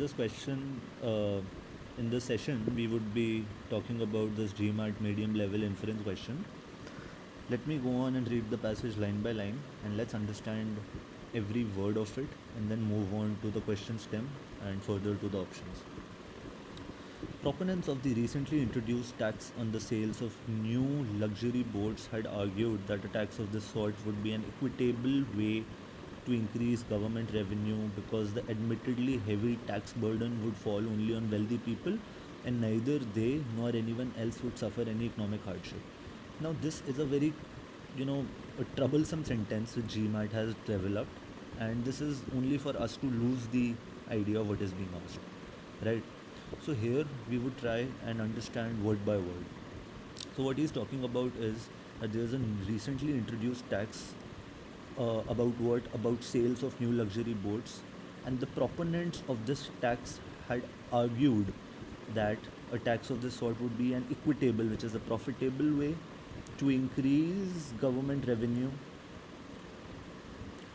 This question in this session we would be talking about this GMAT medium level inference question. Let me go on and read the passage line by line and let's understand every word of it and then move on to the question stem and further to the options. Proponents of the recently introduced tax on the sales of new luxury boats had argued that a tax of this sort would be an equitable way to increase government revenue because the admittedly heavy tax burden would fall only on wealthy people and neither they nor anyone else would suffer any economic hardship. Now, this is a very, a troublesome sentence which GMAT has developed, and this is only for us to lose the idea of what is being asked, right? So, here we would try and understand word by word. So, what he's talking about is that there's a recently introduced tax about what? About sales of new luxury boats, and the proponents of this tax had argued that a tax of this sort would be an equitable, which is a profitable way to increase government revenue,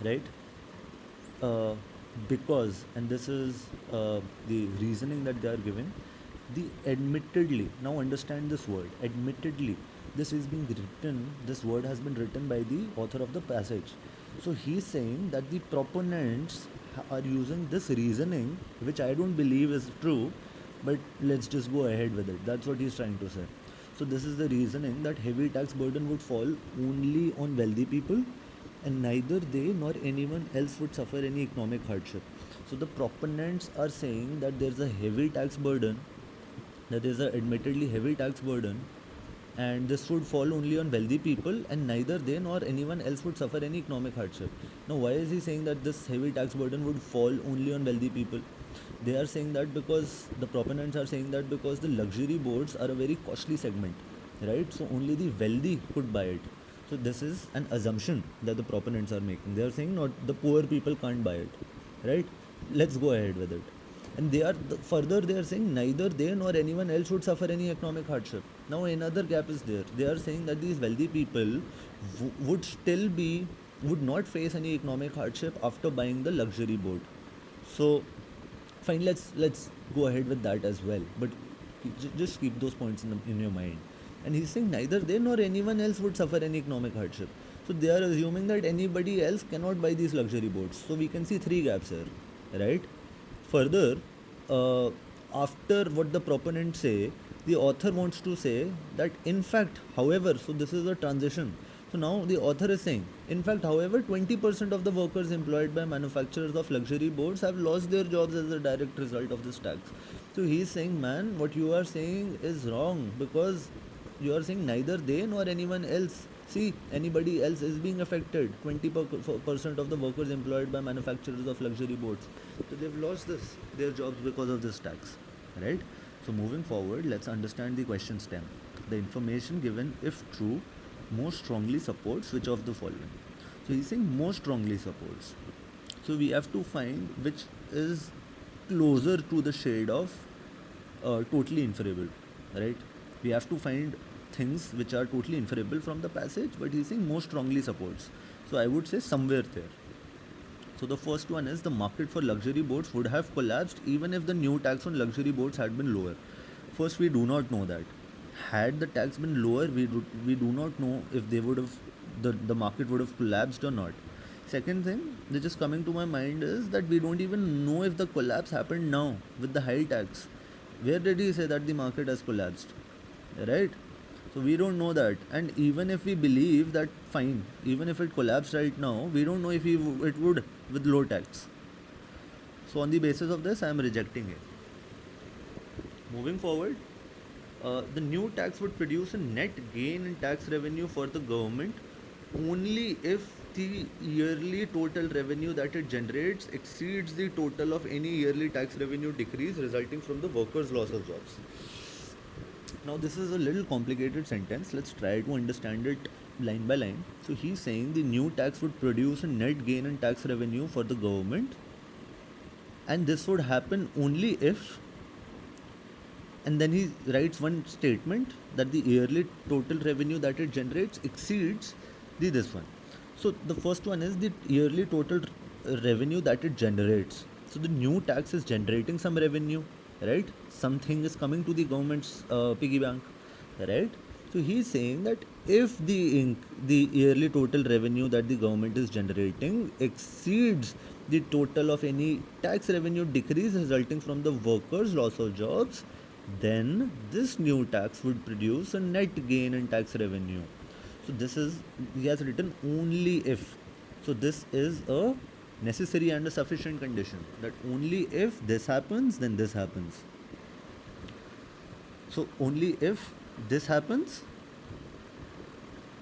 right? Uh, because, and this is the reasoning that they are giving, the admittedly, now understand this word, admittedly, this is being written, this word has been written by the author of the passage. So he's saying that the proponents are using this reasoning, which I don't believe is true, but let's just go ahead with it. That's what he's trying to say. So this is the reasoning that heavy tax burden would fall only on wealthy people and neither they nor anyone else would suffer any economic hardship. So the proponents are saying that there's a heavy tax burden, that is a admittedly heavy tax burden, and this would fall only on wealthy people and neither they nor anyone else would suffer any economic hardship. Now, why is he saying that this heavy tax burden would fall only on wealthy people? They are saying that because the proponents are saying that because the luxury boats are a very costly segment, right? So only the wealthy could buy it. So this is an assumption that the proponents are making. They are saying not the poor people can't buy it, right? Let's go ahead with it. And they are further they are saying neither they nor anyone else would suffer any economic hardship. Now another gap is there. They are saying that these wealthy people would still be would not face any economic hardship after buying the luxury boat. So fine, let's go ahead with that as well, but just keep those points in your mind. And he's saying neither they nor anyone else would suffer any economic hardship. So they are assuming that anybody else cannot buy these luxury boats. So we can see three gaps here, right? Further, uh, after what the proponents say, the author wants to say that in fact, however, so this is a transition. So now the author is saying, in fact, however, 20% of the workers employed by manufacturers of luxury boats have lost their jobs as a direct result of this tax. So he is saying, man, what you are saying is wrong because you are saying neither they nor anyone else. See, anybody else is being affected. 20% of the workers employed by manufacturers of luxury boats. So they've lost their jobs because of this tax, right? So moving forward, let's understand the question stem. The information given, if true, most strongly supports which of the following. So he's saying most strongly supports. So we have to find which is closer to the shade of totally inferable, right? We have to find things which are totally inferable from the passage, but he's saying most strongly supports. So I would say somewhere there. So the first one is the market for luxury boats would have collapsed even if the new tax on luxury boats had been lower. First, we do not know that. Had the tax been lower, we do not know if they would have the market would have collapsed or not. Second thing which is coming to my mind is that we don't even know if the collapse happened now with the high tax. Where did he say that the market has collapsed? Right? So we don't know that, and even if we believe that, fine, even if it collapsed right now, we don't know if it would with low tax. So on the basis of this, I am rejecting it. Moving forward, the new tax would produce a net gain in tax revenue for the government only if the yearly total revenue that it generates exceeds the total of any yearly tax revenue decrease resulting from the workers' loss of jobs. Now, this is a little complicated sentence. Let's try to understand it line by line. So, he's saying the new tax would produce a net gain in tax revenue for the government, and this would happen only if, and then he writes one statement that the yearly total revenue that it generates exceeds this one. So, the first one is the yearly total revenue that it generates. So the new tax is generating some revenue, right? Something is coming to the government's piggy bank, right? So he's saying that if the yearly total revenue that the government is generating exceeds the total of any tax revenue decrease resulting from the workers' loss of jobs, then this new tax would produce a net gain in tax revenue. So this is, he has written only if. So this is a necessary and a sufficient condition, that only if this happens, then this happens. So only if this happens,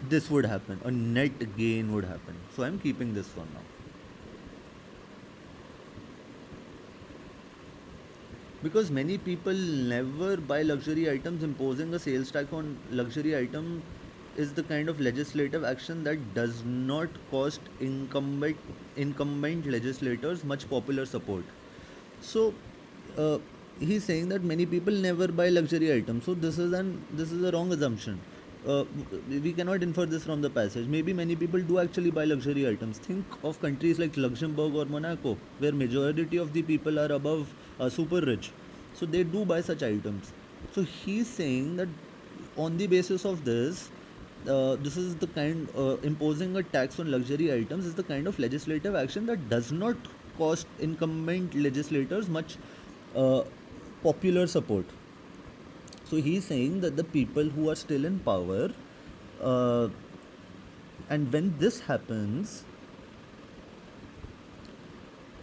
this would happen. A net gain would happen. So I'm keeping this for now. Because many people never buy luxury items, imposing a sales tax on luxury item is the kind of legislative action that does not cost incumbent legislators much popular support. So uh, he's saying that many people never buy luxury items. So this is a wrong assumption. Uh, we cannot infer this from the passage. Maybe many people do actually buy luxury items. Think of countries like Luxembourg or Monaco, where majority of the people are above super rich, so they do buy such items. So he's saying that on the basis of this, this is the kind imposing a tax on luxury items is the kind of legislative action that does not cost incumbent legislators much uh, popular support. So he's saying that the people who are still in power, uh, and when this happens,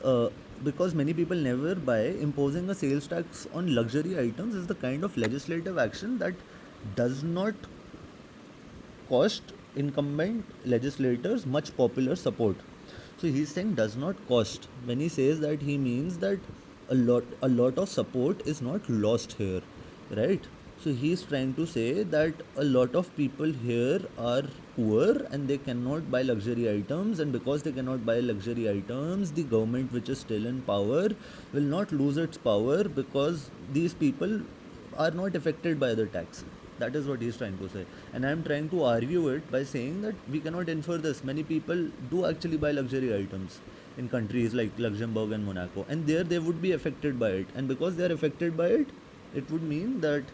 uh, because many people never buy, imposing a sales tax on luxury items is the kind of legislative action that does not cost incumbent legislators much popular support. So he's saying does not cost. When he says that, he means that a lot of support is not lost here, right? So he's trying to say that a lot of people here are poor and they cannot buy luxury items, and because they cannot buy luxury items, the government which is still in power will not lose its power because these people are not affected by the tax. That is what he's trying to say. And I'm trying to argue it by saying that we cannot infer this. Many people do actually buy luxury items in countries like Luxembourg and Monaco, and there they would be affected by it. And because they are affected by it, it would mean that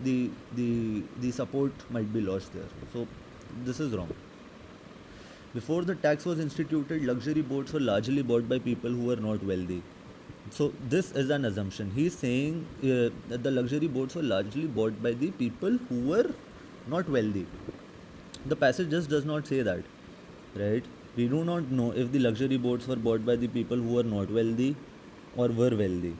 the support might be lost there. So this is wrong. Before the tax was instituted, luxury boats were largely bought by people who were not wealthy. So this is an assumption. He's saying that the luxury boats were largely bought by the people who were not wealthy. The passage just does not say that, right? We do not know if the luxury boats were bought by the people who were not wealthy or were wealthy.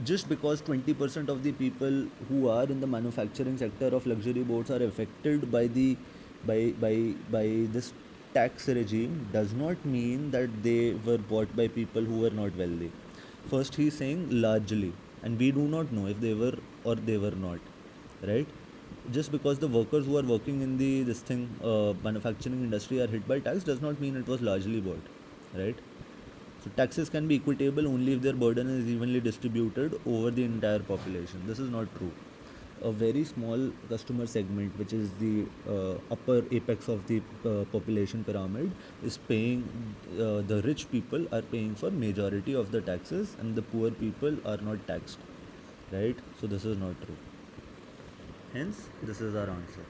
Just because 20% of the people who are in the manufacturing sector of luxury boats are affected by the by this tax regime does not mean that they were bought by people who were not wealthy. First, he is saying largely, and we do not know if they were or they were not, right? Just because the workers who are working in the this thing manufacturing industry are hit by tax does not mean it was largely bought, right? So taxes can be equitable only if their burden is evenly distributed over the entire population. This is not true. A very small customer segment, which is the upper apex of the population pyramid, is paying. The rich people are paying for majority of the taxes, and the poor people are not taxed, right? So this is not true. Hence, this is our answer.